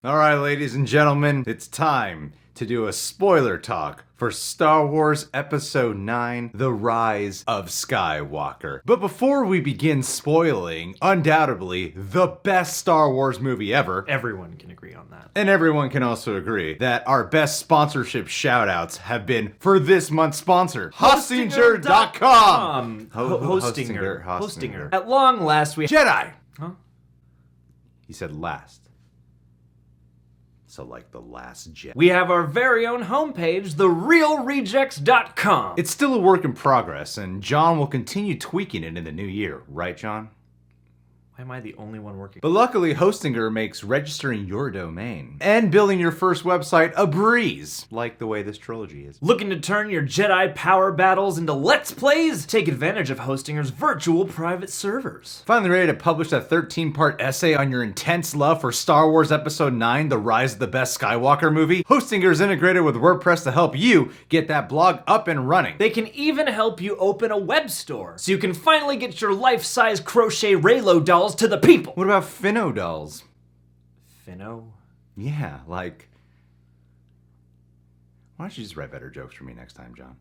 Alright, ladies and gentlemen, it's time to do a spoiler talk for Star Wars Episode 9, The Rise of Skywalker. But before we begin spoiling, undoubtedly, the best Star Wars movie ever. Everyone can agree on that. And everyone can also agree that our best sponsorship shoutouts have been for this month's sponsor, Hostinger.com! Hostinger. At long last we... Jedi! Huh? He said last. So like the last Jedi. We have our very own homepage, therealrejects.com. It's still a work in progress, and John will continue tweaking it in the new year. Right, John? Why am I the only one working? But luckily, Hostinger makes registering your domain and building your first website a breeze, like the way this trilogy is. Looking to turn your Jedi power battles into Let's Plays? Take advantage of Hostinger's virtual private servers. Finally ready to publish that 13-part essay on your intense love for Star Wars Episode 9, The Rise of the Best Skywalker movie? Hostinger is integrated with WordPress to help you get that blog up and running. They can even help you open a web store, so you can finally get your life-size crochet REYLO dolls to the people. What about Finno dolls? Finno? Yeah, like... Why don't you just write better jokes for me next time, John?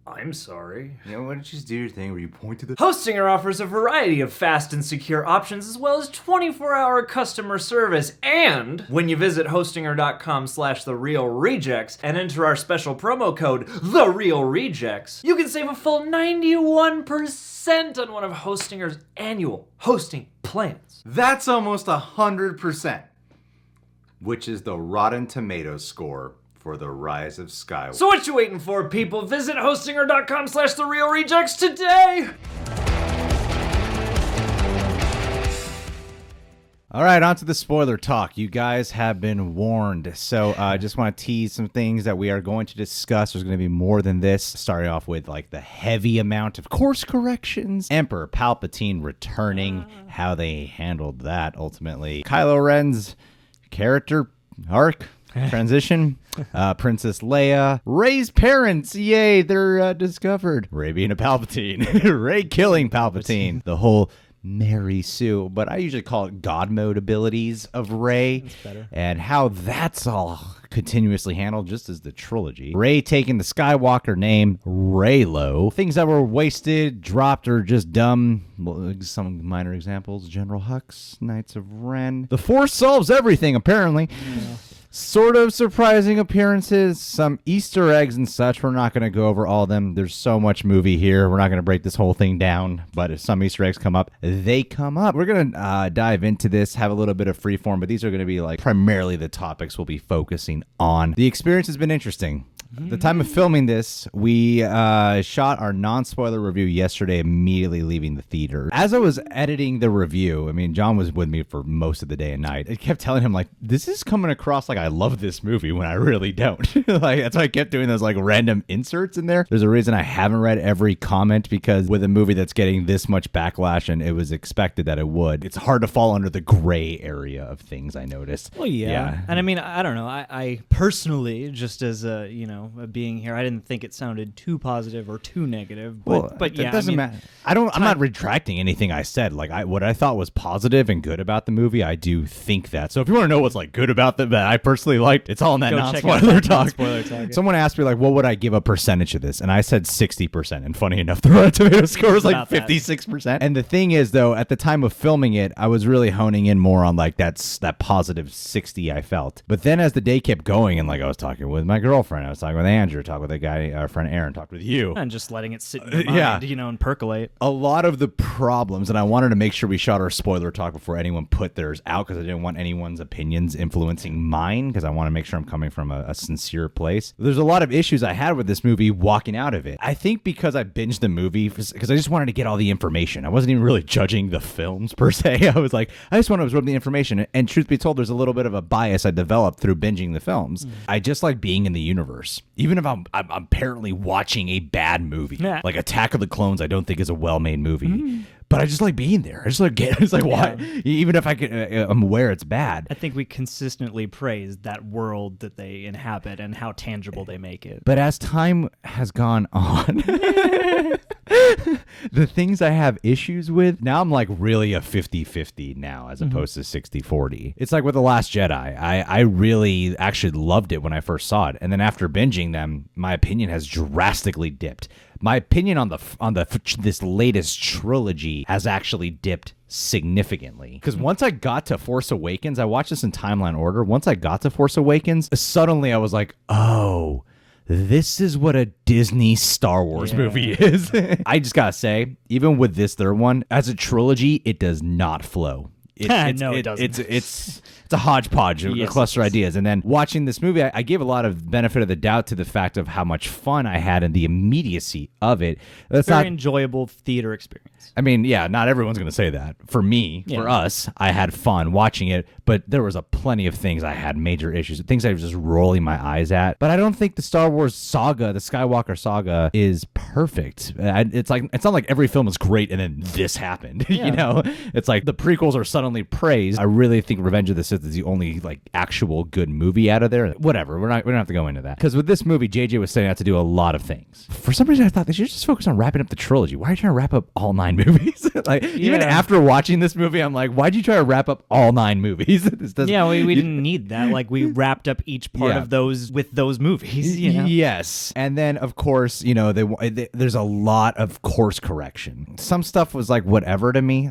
I'm sorry. You know, why don't you just do your thing where you point to the... Hostinger offers a variety of fast and secure options as well as 24-hour customer service. And when you visit hostinger.com/therealrejects and enter our special promo code, TheRealRejects, you can save a full 91% on one of Hostinger's annual hosting plans. That's almost 100%, which is the Rotten Tomatoes score for The Rise of Skywalker. So what you waiting for, people? Visit hostinger.com/therealrejects today! All right, on to the spoiler talk. You guys have been warned. So I just want to tease some things that we are going to discuss. There's going to be more than this. Starting off with like the heavy amount of course corrections. Emperor Palpatine returning, how they handled that ultimately. Kylo Ren's character arc. Transition, Princess Leia, Rey's parents, yay, they're discovered. Rey being a Palpatine, Rey killing Palpatine, the whole Mary Sue, but I usually call it God mode abilities of Rey. That's better. And how that's all continuously handled, just as the trilogy. Rey taking the Skywalker name, REYLO. Things that were wasted, dropped, or just dumb. Well, some minor examples, General Hux, Knights of Ren. The Force solves everything, apparently. Yeah. Sort of surprising appearances, some Easter eggs and such. We're not going to go over all of them. There's so much movie here. We're not going to break this whole thing down, but if some Easter eggs come up, they come up. We're going to dive into this, have a little bit of freeform, but these are going to be like primarily the topics we'll be focusing on. The experience has been interesting. At the time of filming this, we shot our non-spoiler review yesterday, immediately leaving the theater. As I was editing the review, I mean, John was with me for most of the day and night. I kept telling him, like, this is coming across like I love this movie when I really don't. Like, that's why I kept doing those, like, random inserts in there. There's a reason I haven't read every comment, because with a movie that's getting this much backlash, and it was expected that it would, it's hard to fall under the gray area of things, I noticed. Well, yeah. And I mean, I don't know. I personally, just as a, being here, I didn't think it sounded too positive or too negative. But yeah, it doesn't matter. I'm not retracting anything I said. Like, what I thought was positive and good about the movie, I do think that. So if you want to know what's like good about that I personally liked, it's all in that non-spoiler talk. Someone asked me, like, what would I give a percentage of this? And I said 60%. And funny enough, the Rotten Tomatoes score was like 56%. And the thing is, though, at the time of filming it, I was really honing in more on like that positive 60 I felt. But then as the day kept going, and like I was talking with my girlfriend, I was talking with Andrew, talked with a guy, our friend Aaron, talked with you. And just letting it sit in your mind, and percolate. A lot of the problems, and I wanted to make sure we shot our spoiler talk before anyone put theirs out, because I didn't want anyone's opinions influencing mine, because I want to make sure I'm coming from a sincere place. There's a lot of issues I had with this movie walking out of it. I think because I binged the movie, because I just wanted to get all the information. I wasn't even really judging the films per se. I was like, I just want to absorb the information. And truth be told, there's a little bit of a bias I developed through binging the films. I just like being in the universe. Even if I'm apparently watching a bad movie. Yeah. Like Attack of the Clones, I don't think is a well-made movie. But I just like being there. I just like it's like why? Even if I'm aware it's bad. I think we consistently praise that world that they inhabit and how tangible they make it. But as time has gone on, The things I have issues with, now I'm like really a 50-50 now as opposed to 60-40. It's like with The Last Jedi. I really actually loved it when I first saw it. And then after binging them, my opinion has drastically dipped. My opinion on this latest trilogy has actually dipped significantly. Because once I got to Force Awakens, I watched this in timeline order. Once I got to Force Awakens, suddenly I was like, oh, this is what a Disney Star Wars movie is. I just gotta say, even with this third one, as a trilogy, it does not flow. No, it doesn't. It's a hodgepodge of cluster ideas. And then watching this movie, I gave a lot of benefit of the doubt to the fact of how much fun I had and the immediacy of it. That's Very not enjoyable theater experience. I mean, yeah, not everyone's going to say that. For me, for us, I had fun watching it, but there was a plenty of things I had major issues, things I was just rolling my eyes at. But I don't think the Star Wars saga, the Skywalker saga, is perfect. It's not like every film is great and then this happened. You know, it's like the prequels are suddenly praised. I really think Revenge of the Sith is the only like actual good movie out of there. Whatever, we don't have to go into that because with this movie, JJ was setting out to do a lot of things. For some reason, I thought they should just focus on wrapping up the trilogy. Why are you trying to wrap up all 9 movies? Even after watching this movie, I'm like, why'd you try to wrap up all 9 movies? We didn't need that. Like, we wrapped up each part of those with those movies. You know? Yes, and then of course, you know, there's a lot of course correction. Some stuff was like whatever to me.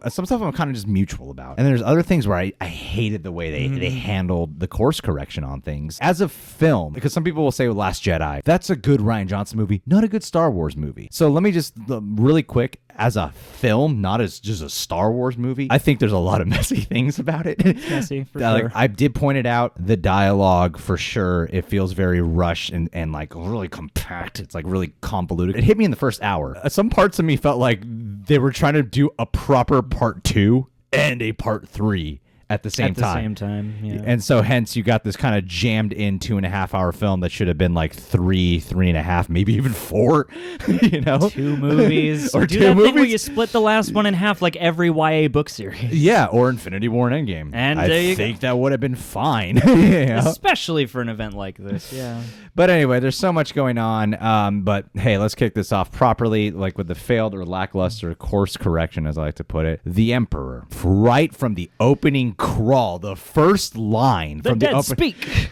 Some stuff I'm kind of just mutual about, and there's other things where I hated the way they handled the course correction on things as a film. Because some people will say Last Jedi, that's a good Rian Johnson movie, not a good Star Wars movie. So let me just really quick. As a film, not as just a Star Wars movie, I think there's a lot of messy things about it. Messy, for sure. I did point it out, the dialogue, for sure, it feels very rushed and like really compact. It's like really convoluted. It hit me in the first hour. Some parts of me felt like they were trying to do a proper part 2 and a part 3 at the same time. Yeah. And so hence you got this kind of jammed in 2.5 hour film that should have been like 3.5, maybe even 4, you know? 2 movies. Or do 2 that movies. Thing where you split the last one in half like every YA book series. Yeah, or Infinity War and Endgame. And I think that would have been fine. You know? Especially for an event like this, yeah. But anyway, there's so much going on. But hey, let's kick this off properly, like with the failed or lackluster course correction, as I like to put it. The Emperor, right from the opening crawl, the first line The from dead the speak.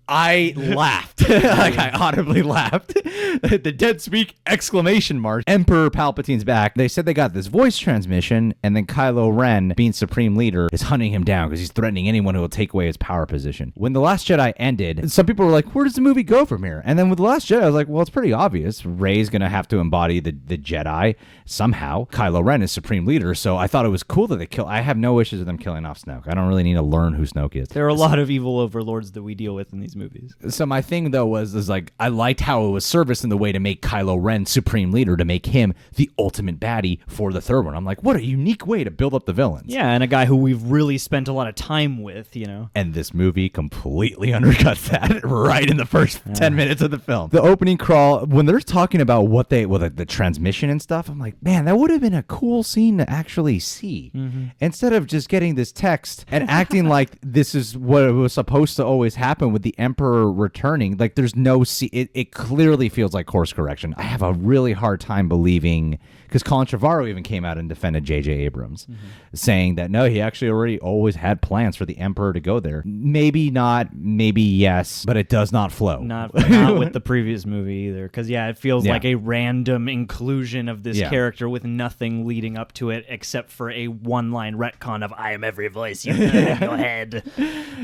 I laughed. Like I audibly laughed. The dead speak exclamation mark. Emperor Palpatine's back. They said they got this voice transmission, and then Kylo Ren, being Supreme Leader, is hunting him down because he's threatening anyone who will take away his power position. When The Last Jedi ended, some people were like, where does the movie go from here? And then with The Last Jedi, I was like, well, it's pretty obvious. Rey's going to have to embody the Jedi somehow. Kylo Ren is Supreme Leader, so I thought it was cool that they kill. I have no issues with them killing off Snoke. I don't really need to learn who Snoke is. There are a lot of evil overlords that we deal with in these movies. So my thing though was like I liked how it was serviced in the way to make Kylo Ren Supreme Leader, to make him the ultimate baddie for the third one. I'm like, what a unique way to build up the villains. Yeah, and a guy who we've really spent a lot of time with, you know. And this movie completely undercuts that right in the first 10 minutes of the film. The opening crawl, when they're talking about what the transmission and stuff, I'm like, man, that would have been a cool scene to actually see. Instead of just getting this text and acting like this is what was supposed to always happen with the Emperor returning. Like there's no it clearly feels like course correction. I have a really hard time believing, because Colin Trevorrow even came out and defended J.J. Abrams, saying that no, he actually already always had plans for the Emperor to go there. Maybe not, maybe yes, but it does not flow. Not with the previous movie either, because it feels like a random inclusion of this character with nothing leading up to it except for a one-line retcon of "I am every voice you heard in your head."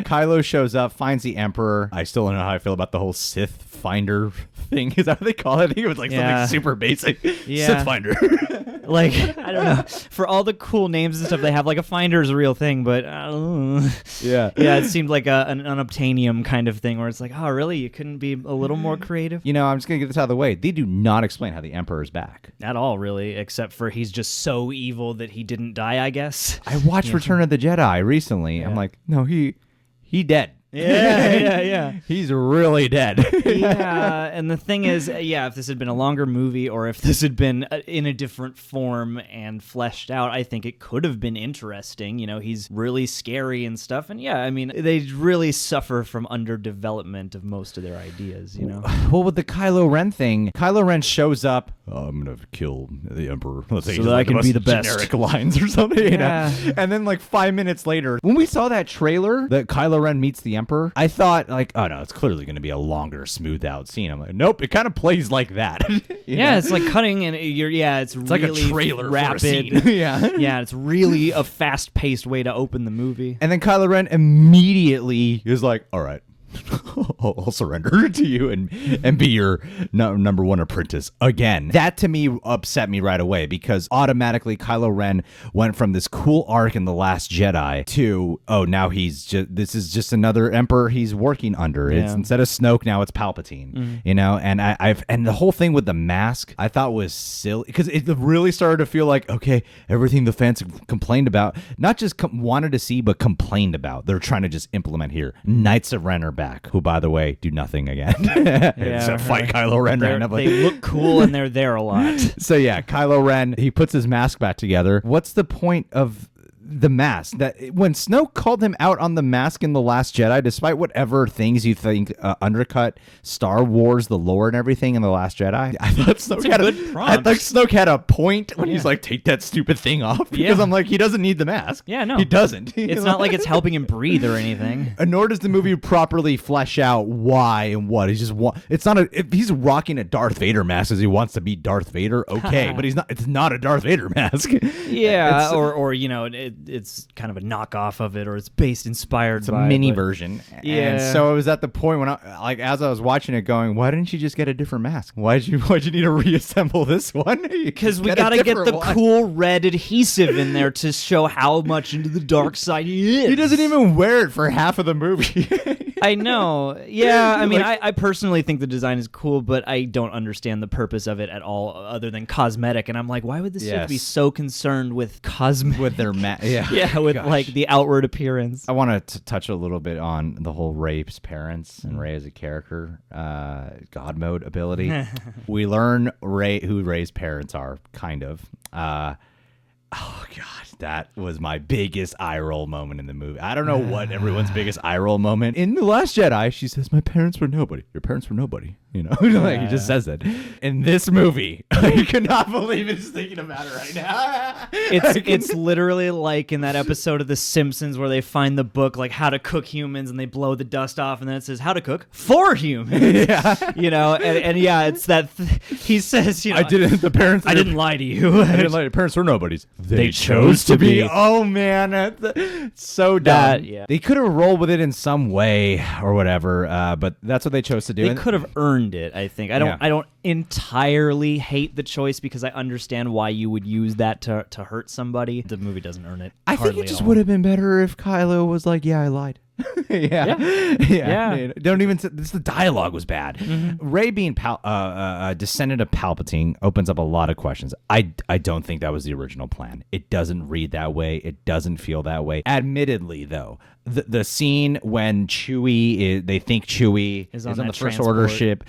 Kylo shows up, finds the Emperor. I still don't know how I feel about the whole Sith Finder thing. Is that what they call it? I think it was like something super basic. Sith Finder. Like, I don't know. For all the cool names and stuff they have, like a finder is a real thing, but yeah, it seemed like an unobtainium kind of thing where it's like, oh, really? You couldn't be a little more creative? You know, I'm just going to get this out of the way. They do not explain how the Emperor's back. At all, really, except for he's just so evil that he didn't die, I guess. I watched Return of the Jedi recently. I'm like, no, he dead. Yeah. He's really dead. Yeah, and the thing is, if this had been a longer movie or if this had been in a different form and fleshed out, I think it could have been interesting. You know, he's really scary and stuff. And I mean, they really suffer from underdevelopment of most of their ideas, you know? Well, with the Kylo Ren thing, Kylo Ren shows up I'm gonna kill the Emperor. Let's say So that I can be the best. Generic lines or something. You know? And then like 5 minutes later, when we saw that trailer that Kylo Ren meets the Emperor, I thought like, oh no, it's clearly gonna be a longer, smoothed out scene. I'm like, nope, it kind of plays like that. Yeah, it's like cutting and it's like really a trailer rapid. for a scene. Yeah, it's really a fast-paced way to open the movie. And then Kylo Ren immediately is like, all right, I'll surrender to you and be your number one apprentice again. That to me upset me right away because automatically Kylo Ren went from this cool arc in The Last Jedi to, oh, now this is just another emperor he's working under. Yeah. It's instead of Snoke, now it's Palpatine, you know? And and the whole thing with the mask I thought was silly because it really started to feel like, okay, everything the fans complained about, not just wanted to see, but complained about, they're trying to just implement here. Knights of Ren are back, who, by the way, do nothing again. Except fight Kylo Ren randomly. They look cool and they're there a lot. So yeah, Kylo Ren, he puts his mask back together. What's the point of the mask? That when Snoke called him out on the mask in The Last Jedi, despite whatever things you think undercut Star Wars, the lore and everything in The Last Jedi, I thought Snoke had a point when he's like, take that stupid thing off, because I'm like, he doesn't need the mask. Yeah, no, he doesn't. It's not like it's helping him breathe or anything. And nor does the movie properly flesh out why and what. He's just it's not if he's rocking a Darth Vader mask as he wants to be Darth Vader, okay, but it's not a Darth Vader mask. Yeah, or you know, it's kind of a knockoff of it, or it's inspired by a mini version. Yeah. And so it was at the point when as I was watching it going, why didn't you just get a different mask? Why'd you need to reassemble this one? Because we gotta get the cool red adhesive in there to show how much into the dark side he is. He doesn't even wear it for half of the movie. I know. Yeah, I mean, I personally think the design is cool, but I don't understand the purpose of it at all other than cosmetic. And I'm like, why would this Sith be so concerned with cosmetic? With their yeah, with like the outward appearance. I want to touch a little bit on the whole Rey's parents and Rey as a character, God mode ability. We learn who Rey's parents are, kind of. Oh, gosh, that was my biggest eye roll moment in the movie. I don't know what everyone's biggest eye roll moment. In The Last Jedi, she says, my parents were nobody. Your parents were nobody. You know, like he just says it. In this movie, I cannot believe it's thinking about it right now. It's literally like in that episode of The Simpsons where they find the book, like How to Cook Humans, and they blow the dust off, and then it says How to Cook for Humans. Yeah. You know, and yeah, it's that he says, you know, I didn't lie to you. I didn't lie to you. Parents were nobodies. They chose to be. Oh, man. That's so dumb. They could have rolled with it in some way or whatever, but that's what they chose to do. They could have earned it, I think. I don't entirely hate the choice because I understand why you would use that to hurt somebody. The movie doesn't earn it. I think it just would have been better if Kylo was like, yeah, I lied. Yeah. Don't even. The dialogue was bad. Rey being descendant of Palpatine opens up a lot of questions. I don't think that was the original plan. It doesn't read that way. It doesn't feel that way. Admittedly, though, the scene when they think Chewie is on the First Order ship,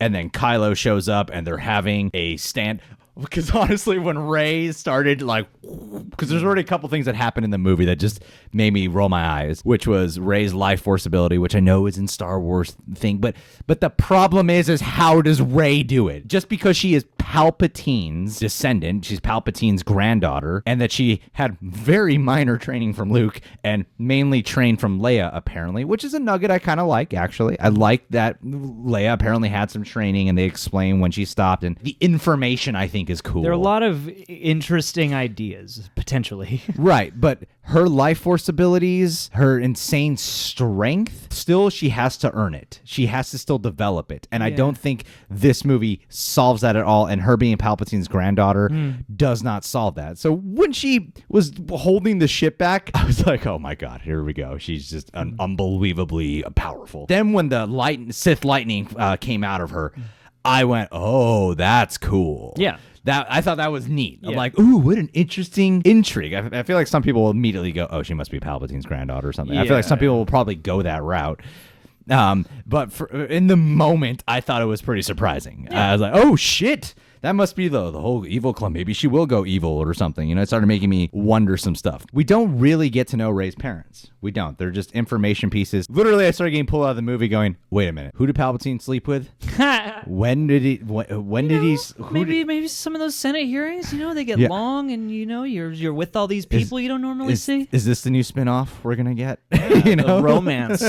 and then Kylo shows up and they're having a stand. Because honestly, when Rey started, because there's already a couple things that happened in the movie that just made me roll my eyes, which was Rey's life force ability, which I know is in Star Wars thing, but the problem is how does Rey do it? Just because she is Palpatine's descendant, she's Palpatine's granddaughter, and that she had very minor training from Luke and mainly trained from Leia, apparently, which is a nugget I kind of like, actually. I like that Leia apparently had some training, and they explain when she stopped, and the information, I think, is cool. There are a lot of interesting ideas, potentially. Right, but her life force abilities, her insane strength, still she has to earn it. She has to still develop it. And I don't think this movie solves that at all. And her being Palpatine's granddaughter does not solve that. So when she was holding the ship back, I was like, oh my God, here we go. She's just unbelievably powerful. Then when the Sith lightning came out of her, I went, oh, that's cool. Yeah. I thought that was neat. I'm like, ooh, what an interesting intrigue. I feel like some people will immediately go, oh, she must be Palpatine's granddaughter or something. I feel like some people will probably go that route. But in the moment, I thought it was pretty surprising. I was like, oh, shit. that must be the whole evil club. Maybe she will go evil or something. You know, it started making me wonder some stuff. We don't really get to know Rey's parents. We don't. They're just information pieces. Literally, I started getting pulled out of the movie going, wait a minute, who did Palpatine sleep with? When did he, when did he, maybe some of those Senate hearings, you know, they get long and, you know, you're with all these people you don't normally see. Is this the new spinoff we're going to get? You know? Romance.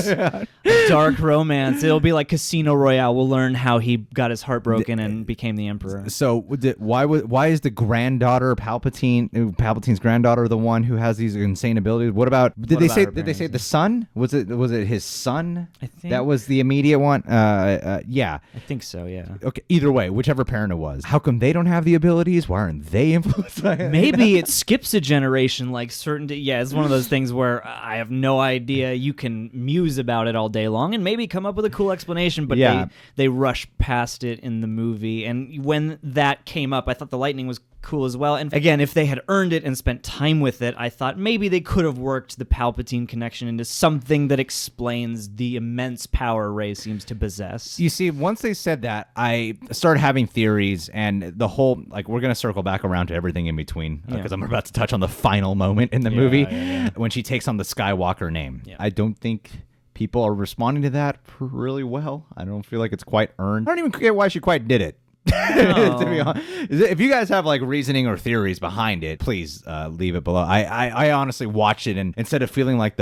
Dark romance. It'll be like Casino Royale. We'll learn how he got his heart broken and became the Emperor. So why is the granddaughter Palpatine's granddaughter the one who has these insane abilities? What about did they say the son? Was it his son? I think that was the immediate one. Yeah. I think so, yeah. Okay, either way, whichever parent it was. How come they don't have the abilities? Why aren't they influenced by it? Maybe it skips a generation, like certain it's one of those things where I have no idea. You can muse about it all day long and maybe come up with a cool explanation, but they rush past it in the movie. And when that came up, I thought the lightning was cool as well. And again, if they had earned it and spent time with it, I thought maybe they could have worked the Palpatine connection into something that explains the immense power Rey seems to possess. You see, once they said that, I started having theories, and the whole, like, we're going to circle back around to everything in between, because I'm about to touch on the final moment in the movie when she takes on the Skywalker name. Yeah. I don't think people are responding to that really well. I don't feel like it's quite earned. I don't even get why she quite did it. To be honest. If you guys have like reasoning or theories behind it, please leave it below. I honestly watched it, and instead of feeling like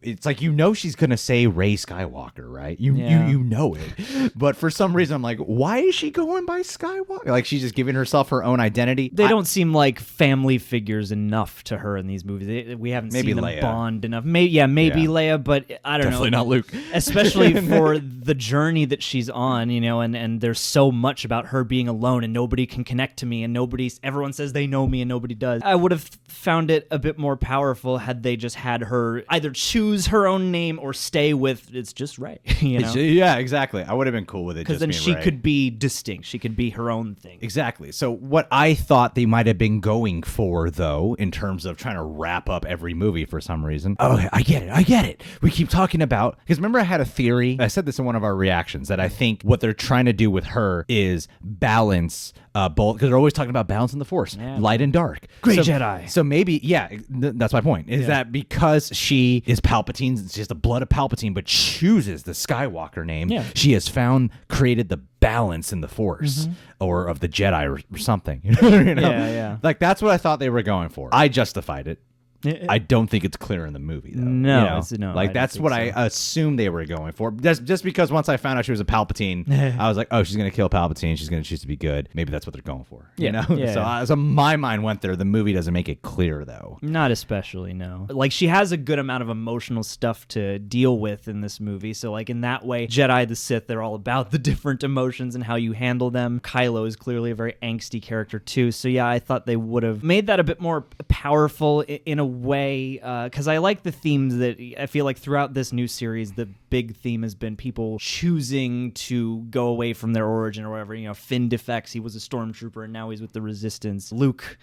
it's like, you know, she's gonna say Rey Skywalker, right? You know it, but for some reason I'm like, why is she going by Skywalker? Like, she's just giving herself her own identity. They don't seem like family figures enough to her in these movies. We haven't seen them Leia. bond enough. Maybe Leia, but I don't know. Definitely not Luke. Especially for the journey that she's on, you know, and there's so much about her being alone and nobody can connect to me, and everyone says they know me and nobody does. I would have found it a bit more powerful had they just had her either choose her own name or stay with it's just Rey. You know? Yeah, exactly. I would have been cool with it. Because then she could be distinct. She could be her own thing. Exactly. So what I thought they might have been going for, though, in terms of trying to wrap up every movie for some reason. Oh, I get it. We keep talking about, because remember I had a theory. I said this in one of our reactions, that I think what they're trying to do with her is balance both, because they're always talking about balance in the Force, light and dark. Great Jedi. So maybe, that's my point, is that because she is Palpatine, she has the blood of Palpatine, but chooses the Skywalker name, she has created the balance in the Force, or of the Jedi or something. You know? Like, that's what I thought they were going for. I justified it. I don't think it's clear in the movie, though. No, no. Like, that's what I assumed they were going for. Just because once I found out she was a Palpatine, I was like, oh, she's going to kill Palpatine. She's going to choose to be good. Maybe that's what they're going for. You know? So my mind went there. The movie doesn't make it clear, though. Not especially, no. Like, she has a good amount of emotional stuff to deal with in this movie. So, like, in that way, Jedi the Sith, they're all about the different emotions and how you handle them. Kylo is clearly a very angsty character, too. So, yeah, I thought they would have made that a bit more powerful in a way, because I like the themes that I feel like throughout this new series, the big theme has been people choosing to go away from their origin or whatever. You know, Finn defects, he was a stormtrooper and now he's with the Resistance. Luke,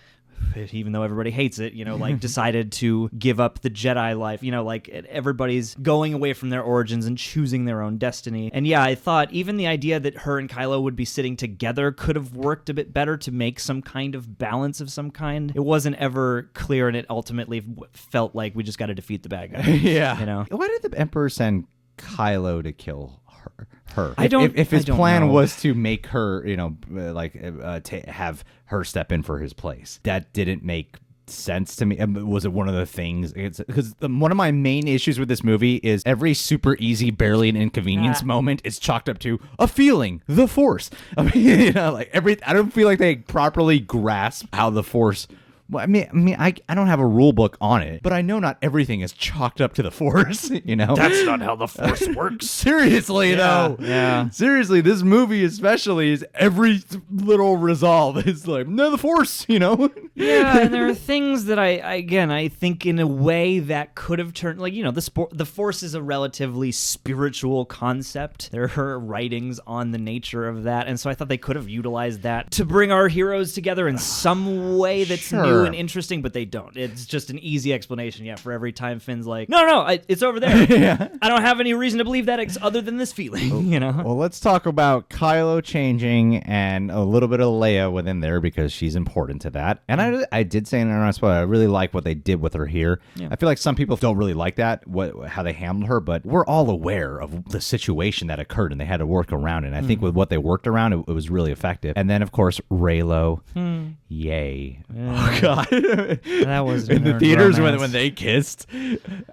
even though everybody hates it, you know, like decided to give up the Jedi life, you know, like everybody's going away from their origins and choosing their own destiny. And yeah, I thought even the idea that her and Kylo would be sitting together could have worked a bit better to make some kind of balance of some kind. It wasn't ever clear, and it ultimately felt like we just got to defeat the bad guy. You know, why did the Emperor send Kylo to kill her? If his plan plan was to make her, you know, have her step in for his place, that didn't make sense to me. Was it one of the things? Because one of my main issues with this movie is every super easy, barely an inconvenience moment is chalked up to a feeling, the Force. I mean, you know, like I don't feel like they properly grasp how the Force. Well, I mean, I don't have a rule book on it, but I know not everything is chalked up to the Force, you know? That's not how the Force works. Seriously, though. Yeah. Seriously, this movie especially is every little resolve is like, no, the Force, you know? Yeah, and there are things that I think in a way that could have turned, like, you know, the Force is a relatively spiritual concept. There are writings on the nature of that, and so I thought they could have utilized that to bring our heroes together in some way that's new new and interesting, but they don't. It's just an easy explanation. Yeah, for every time Finn's like, no, it's over there. I don't have any reason to believe that other than this feeling. You know. Well, let's talk about Kylo changing and a little bit of Leia within there because she's important to that. And I did say in our spoiler, I really like what they did with her here. Yeah. I feel like some people don't really like that, how they handled her, but we're all aware of the situation that occurred and they had to work around it. And I think with what they worked around, it was really effective. And then, of course, REYLO. Yay. Oh, God. That was in the theaters when they kissed,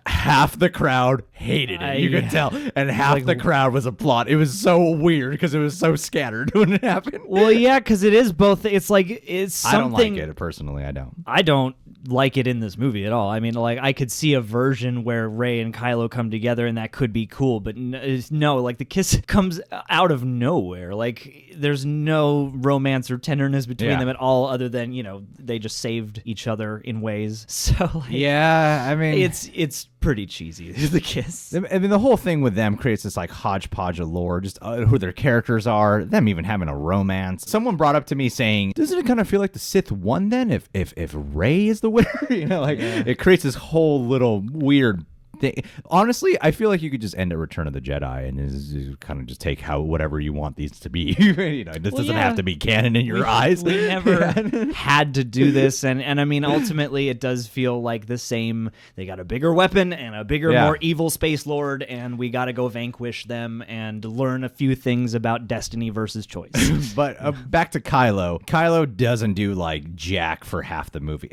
half the crowd hated it. You could tell. And half the crowd was applauding. It was so weird because it was so scattered when it happened. Well, yeah, because it is both. It's like, it's something. I don't like it, personally. I don't like it in this movie at all. I mean, like, I could see a version where Rey and Kylo come together and that could be cool, but no, like, the kiss comes out of nowhere. Like, there's no romance or tenderness between them at all, other than, you know, they just saved each other in ways. So, like, yeah, I mean, it's pretty cheesy, the kiss. I mean, the whole thing with them creates this like hodgepodge of lore, just who their characters are, them even having a romance. Someone brought up to me saying, doesn't it kind of feel like the Sith won then if Rey is the winner? You know, like, it creates this whole little weird thing. Honestly, I feel like you could just end at Return of the Jedi and kind of just take whatever you want these to be. You know, this doesn't have to be canon in your eyes. We never had to do this, and I mean, ultimately, it does feel like the same. They got a bigger weapon and a bigger, more evil space lord, and we got to go vanquish them and learn a few things about destiny versus choice. But back to Kylo. Kylo doesn't do like jack for half the movie.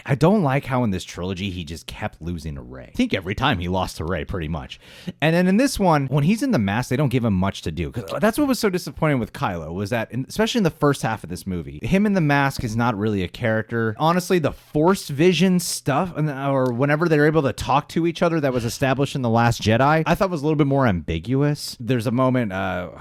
I don't like how in this trilogy he just kept losing to Rey. I think every time he lost to Rey, pretty much. And then in this one, when he's in the mask, they don't give him much to do. Because that's what was so disappointing with Kylo, was that, especially in the first half of this movie, him in the mask is not really a character. Honestly, the Force vision stuff, or whenever they're able to talk to each other that was established in The Last Jedi, I thought was a little bit more ambiguous. There's a moment,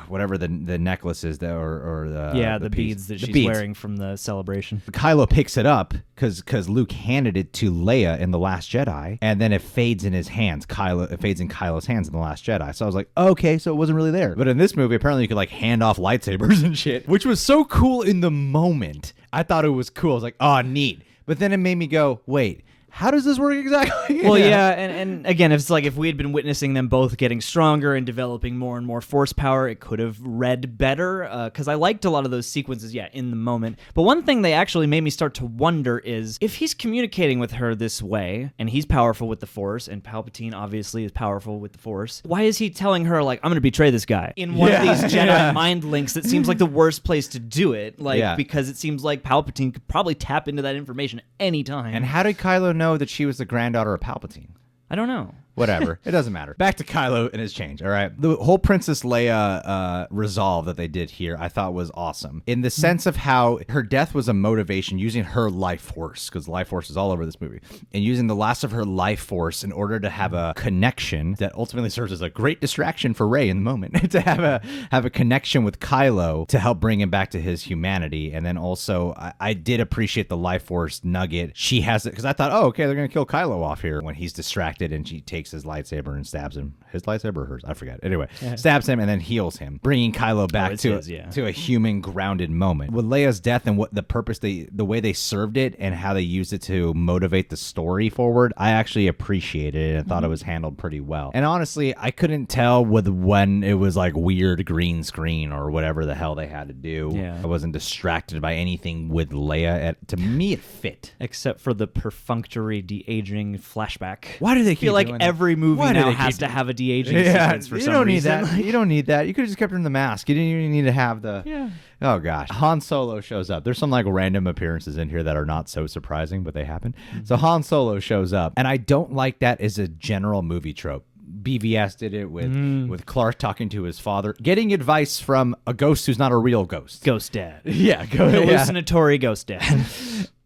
whatever the necklace is, or the beads that she's wearing from the celebration. Kylo picks it up because Luke handed it to Leia in The Last Jedi, and then it fades in his hands. It fades in Kylo's hands in The Last Jedi. So I was like, okay, so it wasn't really there. But in this movie, apparently you could like hand off lightsabers and shit, which was so cool in the moment. I thought it was cool. I was like, oh, neat. But then it made me go, wait, how does this work exactly? Well, yeah, and again, if we had been witnessing them both getting stronger and developing more and more force power, it could have read better, because I liked a lot of those sequences, in the moment. But one thing they actually made me start to wonder is, if he's communicating with her this way, and he's powerful with the Force, and Palpatine obviously is powerful with the Force, why is he telling her, like, I'm going to betray this guy? In one of these Jedi mind links that seems like the worst place to do it, because it seems like Palpatine could probably tap into that information anytime. And how did Kylo know that she was the granddaughter of Palpatine? I don't know. Whatever. It doesn't matter. Back to Kylo and his change, all right? The whole Princess Leia resolve that they did here, I thought was awesome. In the sense of how her death was a motivation using her life force, because life force is all over this movie, and using the last of her life force in order to have a connection that ultimately serves as a great distraction for Rey in the moment, to have a connection with Kylo to help bring him back to his humanity. And then also, I did appreciate the life force nugget. She has it, because I thought, oh, okay, they're going to kill Kylo off here when he's distracted, and she takes his lightsaber and stabs him. His lightsaber or hers? I forget. Anyway, stabs him and then heals him, bringing Kylo back to a human grounded moment. With Leia's death and what the purpose, the way they served it and how they used it to motivate the story forward, I actually appreciated it and thought it was handled pretty well. And honestly, I couldn't tell when it was like weird green screen or whatever the hell they had to do. I wasn't distracted by anything with Leia. To me, it fit. Except for the perfunctory de-aging flashback. Why do they keep feel like doing every movie now has to have a de-aging sequence for some reason? You don't need that. You could have just kept her in the mask. You didn't even need to have the... Oh, gosh. Han Solo shows up. There's some like random appearances in here that are not so surprising, but they happen. So Han Solo shows up, and I don't like that as a general movie trope. BVS did it with Clark talking to his father, getting advice from a ghost who's not a real ghost. Ghost dad. Hallucinatory ghost dad.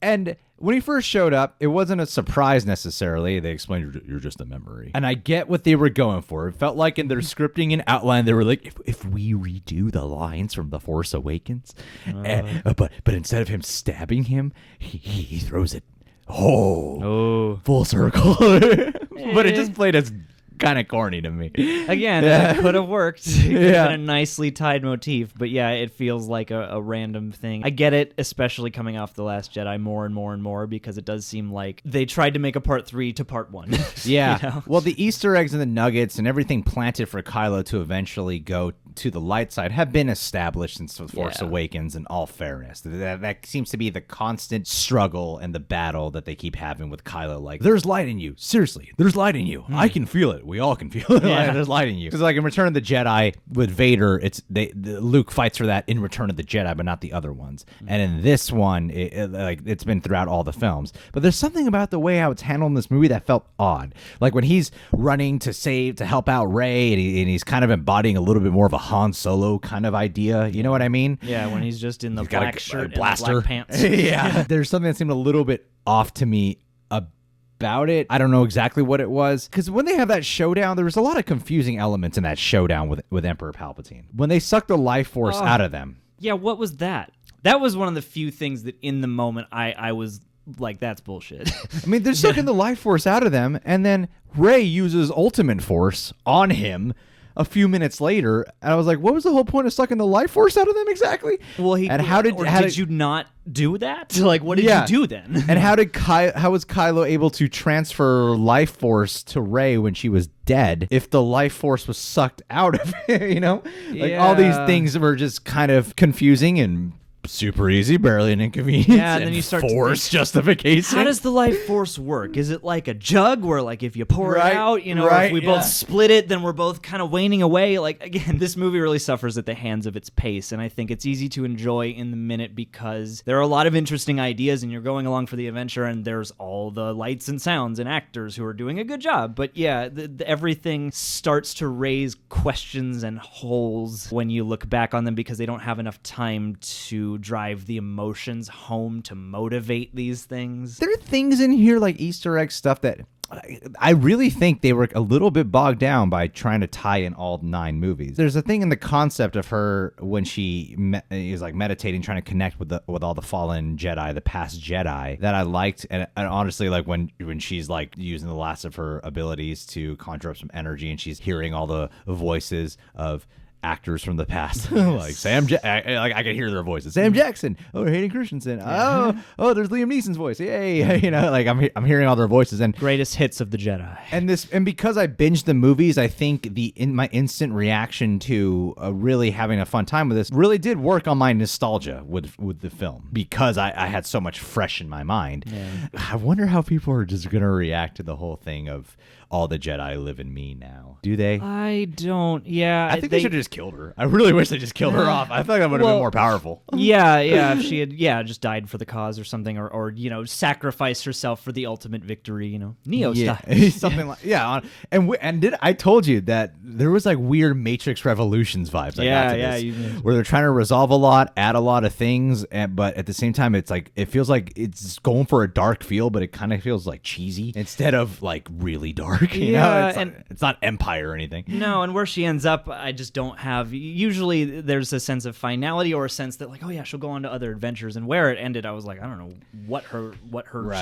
And when he first showed up, it wasn't a surprise necessarily. They explained, you're just a memory. And I get what they were going for. It felt like in their scripting and outline, they were like, if we redo the lines from The Force Awakens, but instead of him stabbing him, he throws it, full circle. But it just played as kind of corny to me. Again, it could have worked. It could have been a nicely tied motif, but yeah, it feels like a random thing. I get it, especially coming off The Last Jedi more and more and more, because it does seem like they tried to make a part 3 to part 1. Yeah. You know? Well, the Easter eggs and the nuggets and everything planted for Kylo to eventually go to the light side have been established since The Force Awakens, in all fairness. That seems to be the constant struggle and the battle that they keep having with Kylo. Like, there's light in you. Seriously, there's light in you. I can feel it. We all can feel it. Yeah. There's light in you. Because like in Return of the Jedi with Vader, Luke fights for that in Return of the Jedi, but not the other ones. And in this one, it's been throughout all the films. But there's something about the way how it's handled in this movie that felt odd. Like when he's running to help out Rey, and he's kind of embodying a little bit more of a Han Solo kind of idea. You know what I mean? Yeah, when he's just in the black shirt and the blaster. black pants. Yeah. There's something that seemed a little bit off to me about it. I don't know exactly what it was, because when they have that showdown, there was a lot of confusing elements in that showdown with Emperor Palpatine. When they suck the life force out of them. Yeah, what was that? That was one of the few things that in the moment I was like, that's bullshit. I mean, they're sucking the life force out of them, and then Rey uses ultimate force on him a few minutes later, and I was like, what was the whole point of sucking the life force out of them exactly? Well, how did you not do that? Like, what did you do then? And how was Kylo able to transfer life force to Rey when she was dead if the life force was sucked out of it, you know? Like, all these things were just kind of confusing and super easy, barely an inconvenience. Yeah, and then you start force justification. How does the life force work? Is it like a jug where, like, if you pour it out, you know, if we yeah. both split it, then we're both kind of waning away? Like, again, this movie really suffers at the hands of its pace, and I think it's easy to enjoy in the minute because there are a lot of interesting ideas, and you're going along for the adventure, and there's all the lights and sounds and actors who are doing a good job. But yeah, everything starts to raise questions and holes when you look back on them because they don't have enough time to drive the emotions home to motivate these things. There are things in here like Easter egg stuff that I really think they were a little bit bogged down by trying to tie in all 9 movies. There's a thing in the concept of her when she is like meditating, trying to connect with all the fallen Jedi, the past Jedi, that I liked. And honestly, like when she's like using the last of her abilities to conjure up some energy, and she's hearing all the voices of actors from the past, like like I can hear their voices. Sam Jackson, Hayden Christensen, oh, there's Liam Neeson's voice, yay, you know, like I'm hearing all their voices and greatest hits of the Jedi. And because I binged the movies, I think my instant reaction to really having a fun time with this really did work on my nostalgia with the film because I had so much fresh in my mind. Yeah. I wonder how people are just gonna react to the whole thing of all the Jedi live in me now. Do they? I don't. Yeah, I think they should have just killed her. I really wish they just killed her off. I feel like that would have been more powerful. Yeah, if she had just died for the cause or something, or you know, sacrificed herself for the ultimate victory. You know, Neo style. Something like I told you that there was like weird Matrix Revolutions vibes. I got to this, where they're trying to resolve a lot, add a lot of things, but at the same time, it's like it feels like it's going for a dark feel, but it kind of feels like cheesy instead of like really dark. You know? It's not Empire or anything. No, and where she ends up, I just don't have. Usually, there's a sense of finality or a sense that like, oh yeah, she'll go on to other adventures. And where it ended, I was like, I don't know what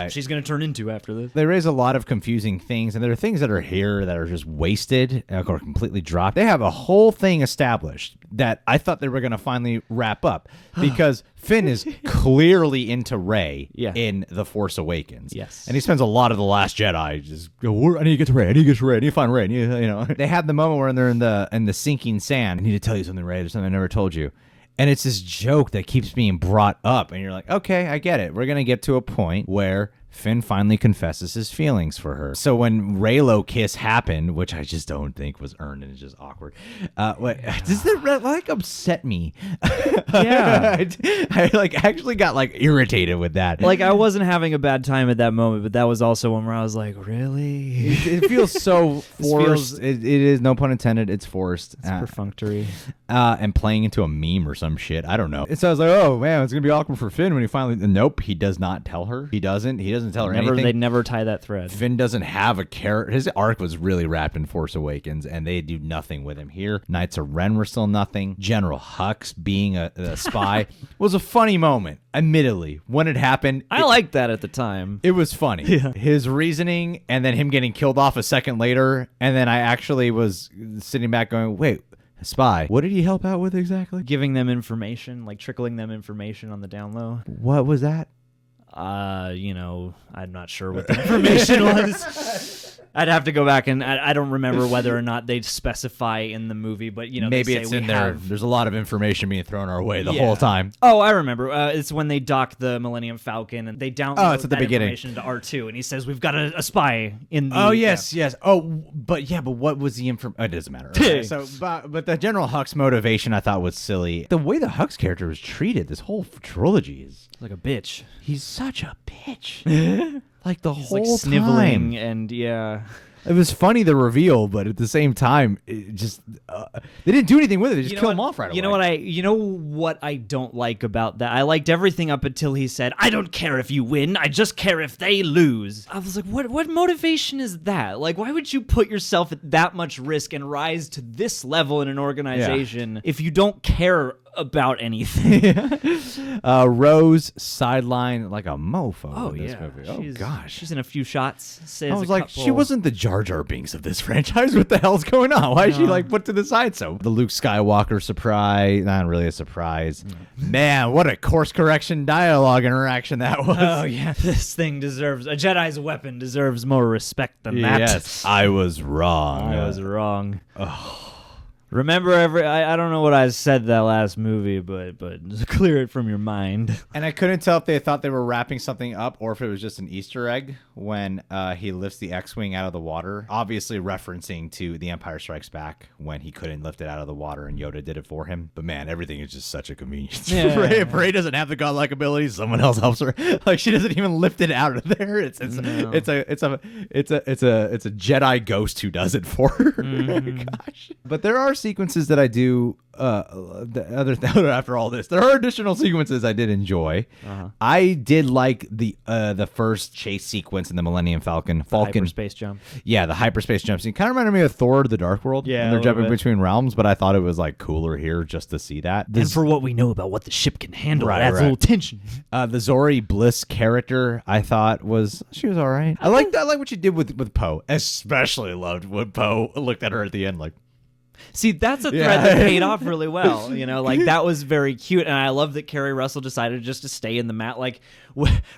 she's going to turn into after this. They raise a lot of confusing things, and there are things that are here that are just wasted or completely dropped. They have a whole thing established that I thought they were going to finally wrap up because Finn is clearly into Rey in The Force Awakens. Yes. And he spends a lot of The Last Jedi just go, I need to get to Rey. I need to get to Rey. I need to find Rey. You know, they have the moment where they're in the sinking sand. I need to tell you something, Rey. There's something I never told you. And it's this joke that keeps being brought up. And you're like, okay, I get it. We're going to get to a point where Finn finally confesses his feelings for her. So when REYLO kiss happened, which I just don't think was earned and it's just awkward, does that like upset me? Yeah. I like actually got like irritated with that. Like I wasn't having a bad time at that moment, but that was also one where I was like, really? It feels so forced. It is, no pun intended, it's forced. It's perfunctory. And playing into a meme or some shit. I don't know. So I was like, oh man, it's going to be awkward for Finn when he finally... Nope, he does not tell her. He doesn't doesn't tell her anything. They never tie that thread. Finn doesn't have a character. His arc was really wrapped in Force Awakens, and they do nothing with him here. Knights of Ren were still nothing. General Hux being a spy was a funny moment, admittedly. When it happened, I liked that at the time. it was funny. Yeah. His reasoning, and then him getting killed off a second later, and then I actually was sitting back going, wait, a spy. What did he help out with exactly? Giving them information, like trickling them information on the down low. What was that? I'm not sure what the information was. I'd have to go back and I don't remember whether or not they'd specify in the movie, but Maybe they say it's we in there. have- There's a lot of information being thrown our way the Yeah. whole time. Oh, I remember. It's when they dock the Millennium Falcon and they download it's at the that beginning. information to R2, and he says we've got a spy in the. Oh yes. Oh, but what was the information? It doesn't matter. Okay, so, but the General Hux motivation I thought was silly. The way the Hux character was treated, this whole trilogy is like a bitch. he's such a bitch. Like the He's whole like sniveling time. and yeah. It was funny, the reveal, but at the same time, it just they didn't do anything with it. They just kill him off right away. You know what I don't like about that? I liked everything up until he said, "I don't care if you win. I just care if they lose." I was like, what motivation is that? Like, why would you put yourself at that much risk and rise to this level in an organization if you don't care about anything? Rose sideline like a mofo. Oh in this yeah. movie. Oh gosh. She's in a few shots. Says I was a like, couple- she wasn't the Jar Jar Binks of this franchise. What the hell's going on? Why is she like put to the side? So the Luke Skywalker surprise, not really a surprise. Man, what a course correction dialogue interaction that was. Oh yeah, this thing deserves a Jedi's weapon deserves more respect than that. Yes, I was wrong. I was wrong. Remember I don't know what I said that last movie, but clear it from your mind. And I couldn't tell if they thought they were wrapping something up or if it was just an Easter egg when he lifts the X-Wing out of the water. Obviously referencing to The Empire Strikes Back when he couldn't lift it out of the water and Yoda did it for him. But man, everything is just such a convenience. Yeah. If Rey doesn't have the godlike abilities, someone else helps her. Like she doesn't even lift it out of there. It's a Jedi ghost who does it for her. Gosh. But there are sequences that I do after all this. There are additional sequences I did enjoy. I did like the first chase sequence in the Millennium Falcon. Hyperspace jump. Yeah, the hyperspace jump scene. Kind of reminded me of Thor: The Dark World. Yeah, when a they're little jumping bit. between realms, but I thought it was like cooler here just to see that. And for what we know about what the ship can handle, Right, it adds right. a little tension. The Zori Bliss character, I thought she was all right. I like what you did with Poe. Especially loved when Poe looked at her at the end like. See, that's a thread Yeah. that paid off really well. Like that was very cute, and I love that Kerry Russell decided just to stay in the mat. Like,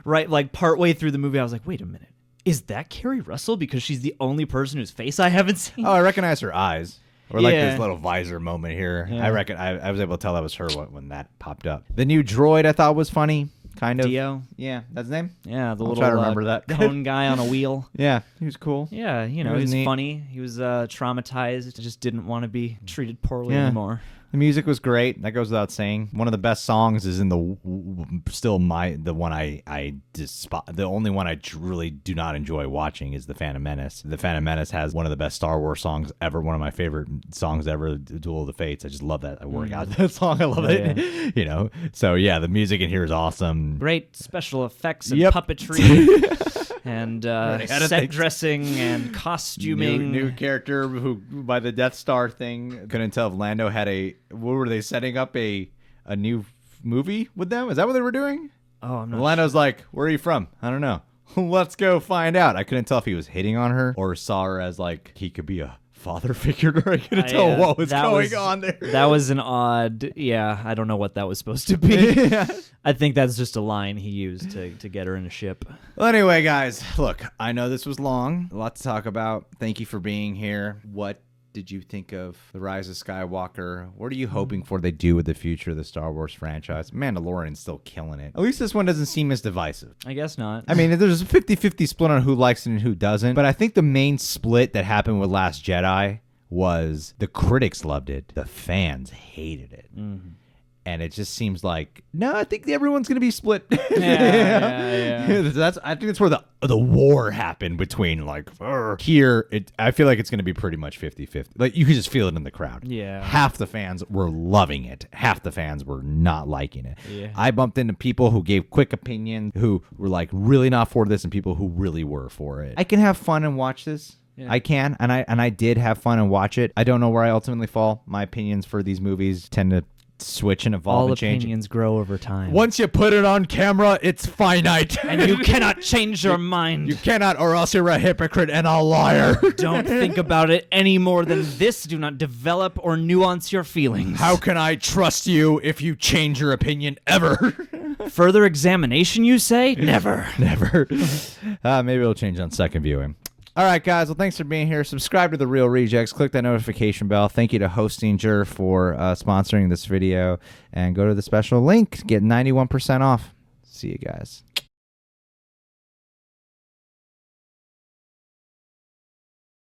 right, like partway through the movie, I was like, wait a minute, is that Kerry Russell? Because she's the only person whose face I haven't seen. Oh, I recognize her eyes. Or like Yeah. this little visor moment here. Yeah. I reckon I was able to tell that was her when that popped up. The new droid I thought was funny. Kind of. Dio. Yeah, that's his name? Yeah, the I'll little try to remember that. cone guy on a wheel. Yeah, he was cool. Yeah, He he was was neat. funny. He was traumatized. Just didn't want to be treated poorly Yeah. anymore. The music was great. That goes without saying. One of the best songs is in the one I despise. The only one I truly do not enjoy watching is The Phantom Menace. The Phantom Menace has one of the best Star Wars songs ever. One of my favorite songs ever, Duel of the Fates. I just love that. I work out that song. I love it. So yeah, the music in here is awesome. Great special effects and Yep. puppetry and Had to set think. dressing and costuming. New character who by the Death Star thing couldn't tell if Lando had what were they setting up a new movie with them? Is that what they were doing? Oh, I'm not And Lando's like, where are you from? I don't know. Let's go find out. I couldn't tell if he was hitting on her or saw her as like he could be a father figure to her. I couldn't tell what was going on there. That was an odd. Yeah, I don't know what that was supposed to be. I think that's just a line he used to get her in a ship. Well, anyway, guys, look, I know this was long. A lot to talk about. Thank you for being here. What did you think of The Rise of Skywalker? What are you hoping for they do with the future of the Star Wars franchise? Mandalorian's still killing it. At least this one doesn't seem as divisive. I guess not. I mean, there's a 50-50 split on who likes it and who doesn't. But I think the main split that happened with Last Jedi was the critics loved it. The fans hated it. And it just seems like, no, I think everyone's going to be split. Yeah. I think that's where the war happened between here. I feel like it's going to be pretty much 50-50. Like you can just feel it in the crowd. Yeah. Half the fans were loving it. Half the fans were not liking it. Yeah. I bumped into people who gave quick opinions, who were like really not for this, and people who really were for it. I can have fun and watch this. Yeah. I can, and I did have fun and watch it. I don't know where I ultimately fall. My opinions for these movies tend to switch and evolve and change. All opinions grow over time. Once you put it on camera, it's finite. And you cannot change your mind. You cannot, or else you're a hypocrite and a liar. Don't think about it any more than this. Do not develop or nuance your feelings. How can I trust you if you change your opinion ever? Further examination, you say? Never. Never. Maybe it'll change on second viewing. All right, guys. Well, thanks for being here. Subscribe to The Real Rejects. Click that notification bell. Thank you to Hostinger for sponsoring this video. And go to the special link. Get 91% off. See you guys.